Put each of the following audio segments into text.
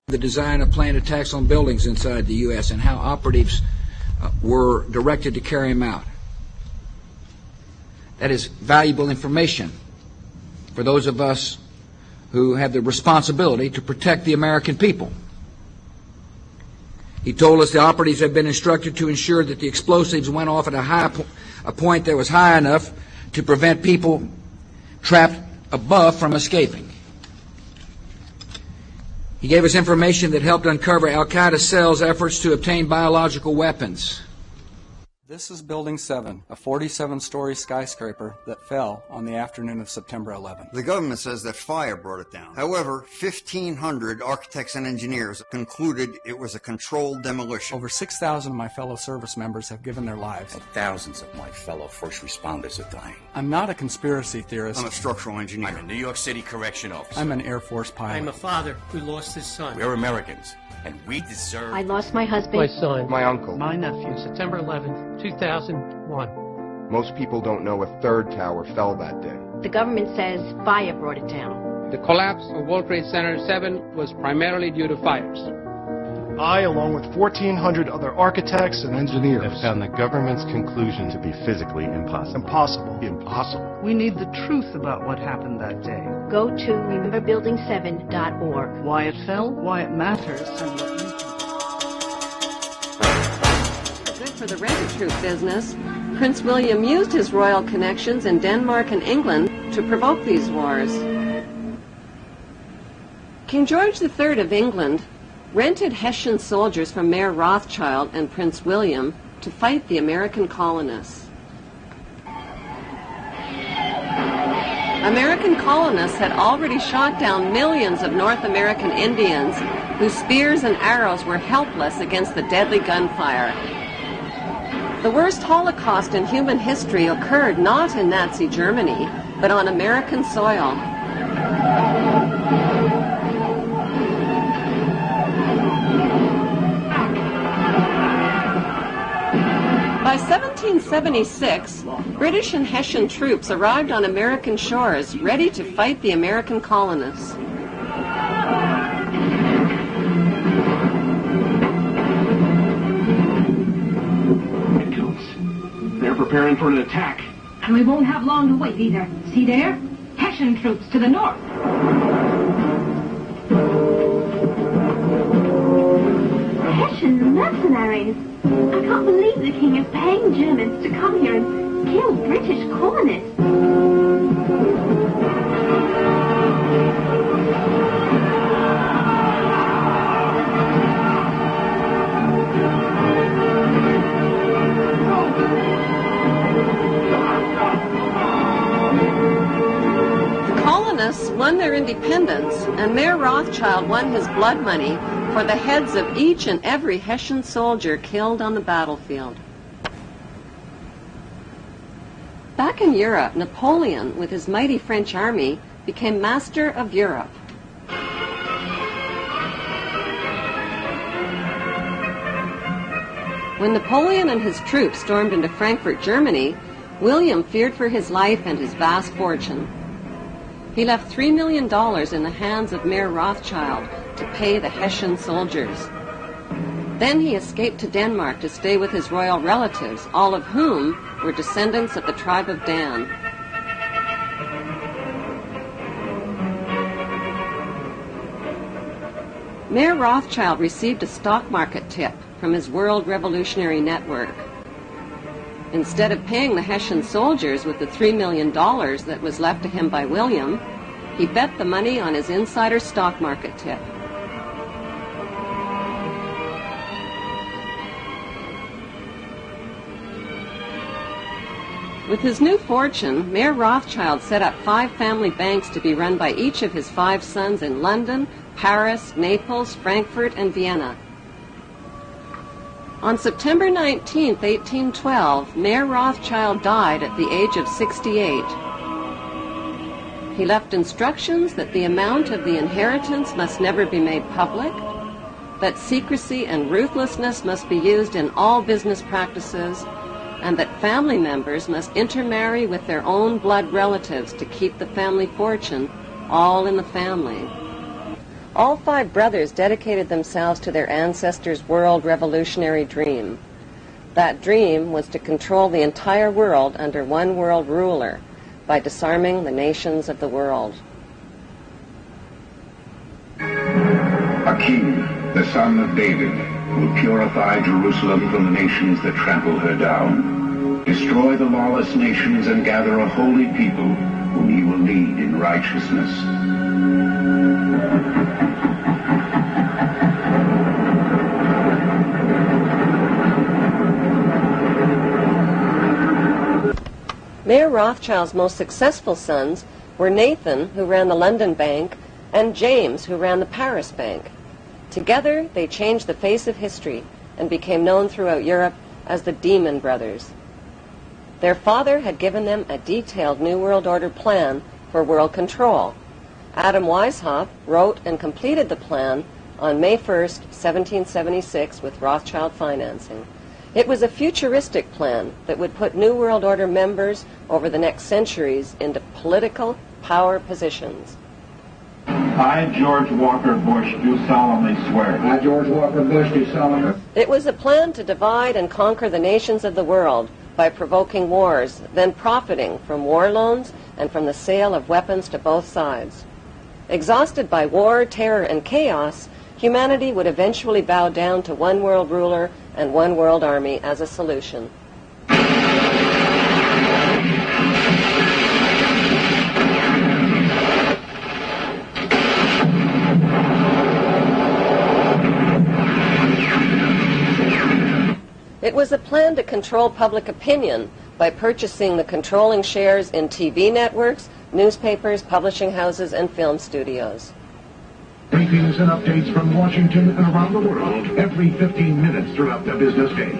The design of planned attacks on buildings inside the U.S. and how operatives were directed to carry them out. That is valuable information for those of us who have the responsibility to protect the American people. He told us the operatives had been instructed to ensure that the explosives went off at a point that was high enough to prevent people trapped above from escaping. He gave us information that helped uncover Al-Qaeda cells' efforts to obtain biological weapons. This is Building 7, a 47-story skyscraper that fell on the afternoon of September 11th. The government says that fire brought it down. However, 1,500 architects and engineers concluded it was a controlled demolition. Over 6,000 of my fellow service members have given their lives. And thousands of my fellow first responders are dying. I'm not a conspiracy theorist. I'm a structural engineer. I'm a New York City correction officer. I'm an Air Force pilot. I'm a father who lost his son. We're Americans, and we deserve... I lost my husband. My son. My uncle. My nephew. September 11th, 2001. Most people don't know a third tower fell that day. The government says fire brought it down. The collapse of World Trade Center 7 was primarily due to fires. I, along with 1,400 other architects and engineers, have found the government's conclusion to be physically impossible. Impossible. We need the truth about what happened that day. Go to rememberbuilding7.org. Why it fell, why it matters, and what you can do. Good for the rent-a-troop business. Prince William used his royal connections in Denmark and England to provoke these wars. King George III of England rented Hessian soldiers from Mayor Rothschild and Prince William to fight the American colonists. American colonists had already shot down millions of North American Indians whose spears and arrows were helpless against the deadly gunfire. The worst Holocaust in human history occurred not in Nazi Germany, but on American soil. By 1776, British and Hessian troops arrived on American shores, ready to fight the American colonists. They're preparing for an attack. And we won't have long to wait either. See there? Hessian troops to the north. Hessian mercenaries. I can't believe the king is paying Germans to come here and kill British colonists. The colonists won their independence, and Mayor Rothschild won his blood money for the heads of each and every Hessian soldier killed on the battlefield. Back in Europe, Napoleon, with his mighty French army, became master of Europe. When Napoleon and his troops stormed into Frankfurt, Germany, William feared for his life and his vast fortune. He left $3 million in the hands of Mayor Rothschild to pay the Hessian soldiers. Then he escaped to Denmark to stay with his royal relatives, all of whom were descendants of the tribe of Dan. Mayor Rothschild received a stock market tip from his World Revolutionary Network. Instead of paying the Hessian soldiers with the $3 million that was left to him by William, he bet the money on his insider stock market tip. With his new fortune, Mayor Rothschild set up 5 family banks to be run by each of his 5 sons in London, Paris, Naples, Frankfurt, and Vienna. On September 19, 1812, Mayor Rothschild died at the age of 68. He left instructions that the amount of the inheritance must never be made public, that secrecy and ruthlessness must be used in all business practices, and that family members must intermarry with their own blood relatives to keep the family fortune all in the family. All 5 brothers dedicated themselves to their ancestors' world revolutionary dream. That dream was to control the entire world under one world ruler by disarming the nations of the world. A king, the son of David, will purify Jerusalem from the nations that trample her down, destroy the lawless nations, and gather a holy people whom he will lead in righteousness. Mayor Rothschild's most successful sons were Nathan, who ran the London Bank, and James, who ran the Paris Bank. Together, they changed the face of history and became known throughout Europe as the Demon Brothers. Their father had given them a detailed New World Order plan for world control. Adam Weishaupt wrote and completed the plan on May 1st, 1776, with Rothschild financing. It was a futuristic plan that would put New World Order members over the next centuries into political power positions. I, George Walker Bush, do solemnly swear. I, George Walker Bush, do solemnly. It was a plan to divide and conquer the nations of the world by provoking wars, then profiting from war loans and from the sale of weapons to both sides. Exhausted by war, terror, and chaos, humanity would eventually bow down to one world ruler and one world army as a solution. It was a plan to control public opinion by purchasing the controlling shares in TV networks, newspapers, publishing houses, and film studios. Briefings and updates from Washington and around the world every 15 minutes throughout the business day.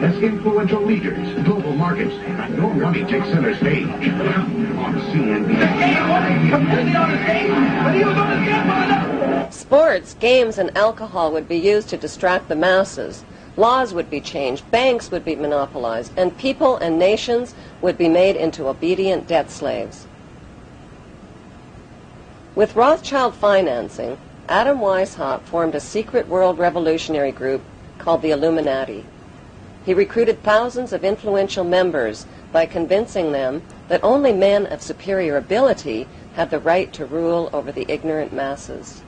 As influential leaders, global markets, and your money take center stage. On CNN. Sports, games, and alcohol would be used to distract the masses. Laws would be changed, banks would be monopolized, and people and nations would be made into obedient debt slaves. With Rothschild financing, Adam Weishaupt formed a secret world revolutionary group called the Illuminati. He recruited thousands of influential members by convincing them that only men of superior ability had the right to rule over the ignorant masses.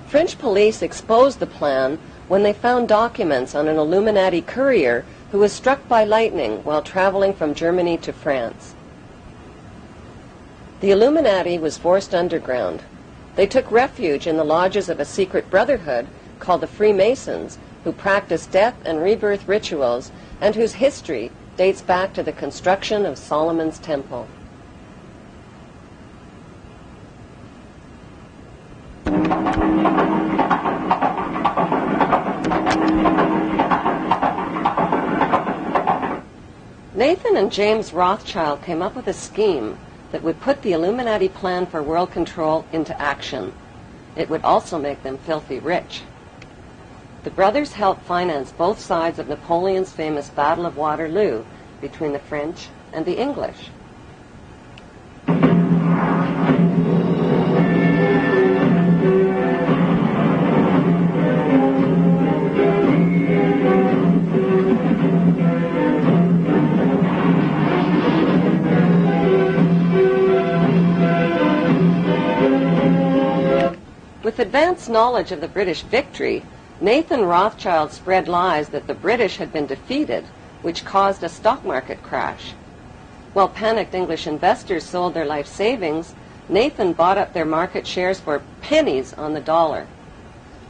French police exposed the plan when they found documents on an Illuminati courier who was struck by lightning while traveling from Germany to France. The Illuminati was forced underground. They took refuge in the lodges of a secret brotherhood called the Freemasons, who practiced death and rebirth rituals and whose history dates back to the construction of Solomon's Temple. Nathan and James Rothschild came up with a scheme that would put the Illuminati plan for world control into action. It would also make them filthy rich. The brothers helped finance both sides of Napoleon's famous Battle of Waterloo between the French and the English. With advanced knowledge of the British victory, Nathan Rothschild spread lies that the British had been defeated, which caused a stock market crash. While panicked English investors sold their life savings, Nathan bought up their market shares for pennies on the dollar.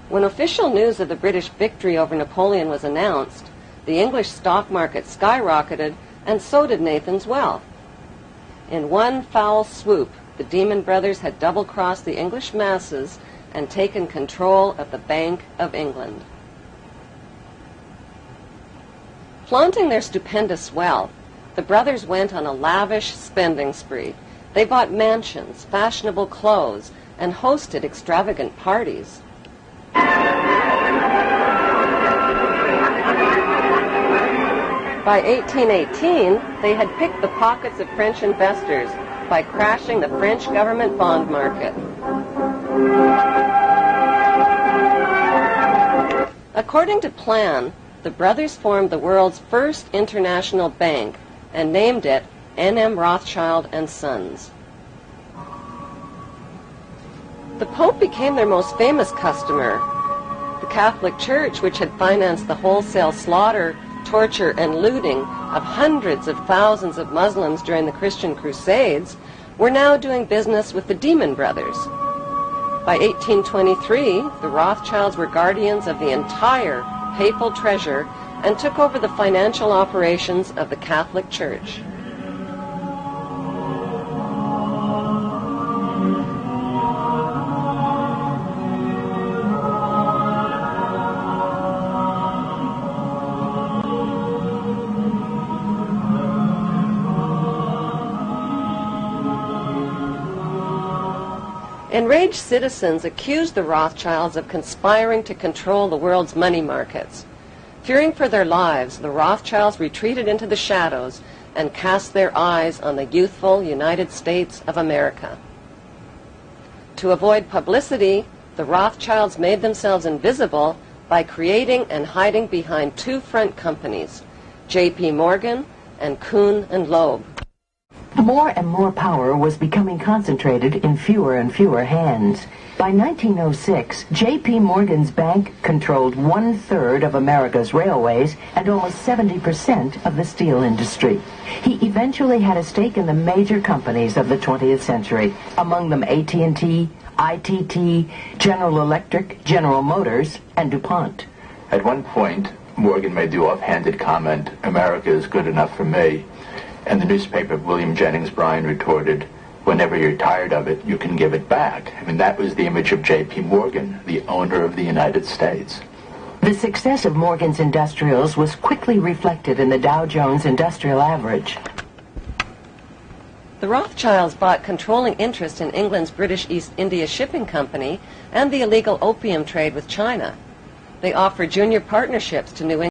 When official news of the British victory over Napoleon was announced, the English stock market skyrocketed, and so did Nathan's wealth. In one foul swoop, the Demon Brothers had double-crossed the English masses and taken control of the Bank of England. Flaunting their stupendous wealth, the brothers went on a lavish spending spree. They bought mansions, fashionable clothes, and hosted extravagant parties. By 1818, they had picked the pockets of French investors by crashing the French government bond market. According to plan, the brothers formed the world's first international bank and named it N.M. Rothschild and Sons. The Pope became their most famous customer. The Catholic Church, which had financed the wholesale slaughter, torture, and looting of hundreds of thousands of Muslims during the Christian Crusades, were now doing business with the Demon Brothers. By 1823, the Rothschilds were guardians of the entire papal treasure and took over the financial operations of the Catholic Church. Enraged citizens accused the Rothschilds of conspiring to control the world's money markets. Fearing for their lives, the Rothschilds retreated into the shadows and cast their eyes on the youthful United States of America. To avoid publicity, the Rothschilds made themselves invisible by creating and hiding behind two front companies, J.P. Morgan and Kuhn and Loeb. More and more power was becoming concentrated in fewer and fewer hands. By 1906, J.P. Morgan's bank controlled 1/3 of America's railways and almost 70% of the steel industry. He eventually had a stake in the major companies of the 20th century, among them AT&T, ITT, General Electric, General Motors, and DuPont. At one point, Morgan made the offhanded comment, "America is good enough for me." And the newspaper, William Jennings Bryan, retorted, "Whenever you're tired of it, you can give it back." I mean, that was the image of J.P. Morgan, the owner of the United States. The success of Morgan's industrials was quickly reflected in the Dow Jones Industrial Average. The Rothschilds bought controlling interest in England's British East India Shipping Company and the illegal opium trade with China. They offered junior partnerships to New England